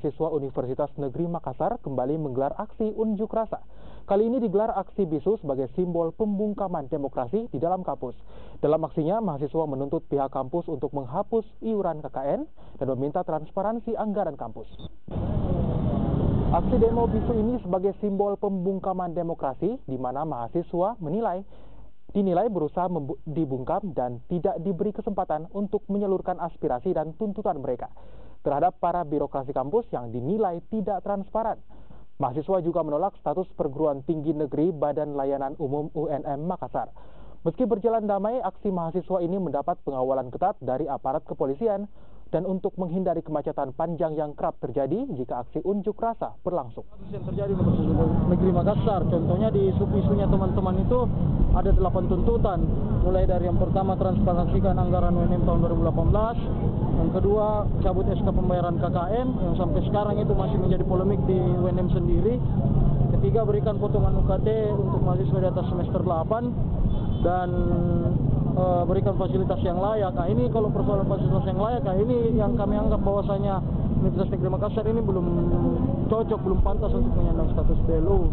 mahasiswa Universitas Negeri Makassar kembali menggelar aksi unjuk rasa. Kali ini digelar aksi bisu sebagai simbol pembungkaman demokrasi di dalam kampus. Dalam aksinya, mahasiswa menuntut pihak kampus untuk menghapus iuran KKN dan meminta transparansi anggaran kampus. Aksi demo bisu ini sebagai simbol pembungkaman demokrasi, di mana mahasiswa dinilai berusaha dibungkam dan tidak diberi kesempatan untuk menyalurkan aspirasi dan tuntutan mereka terhadap para birokrasi kampus yang dinilai tidak transparan. Mahasiswa juga menolak status perguruan tinggi negeri Badan Layanan Umum UNM Makassar. Meski berjalan damai, aksi mahasiswa ini mendapat pengawalan ketat dari aparat kepolisian dan untuk menghindari kemacetan panjang yang kerap terjadi jika aksi unjuk rasa berlangsung. Yang terjadi di Universitas Negeri Makassar, contohnya di isu-isunya teman-teman itu ada 8 tuntutan, mulai dari yang pertama transparansikan anggaran UNM tahun 2018, yang kedua cabut SK pembayaran KKN yang sampai sekarang itu masih menjadi polemik di UNM sendiri, ketiga berikan potongan UKT untuk mahasiswa di atas semester 8 dan berikan fasilitas yang layak. Nah, ini kalau persoalan fasilitas yang layak, nah ini yang kami anggap bahwasanya Universitas Negeri Makassar ini belum cocok, belum pantas untuk menyandang status PLU.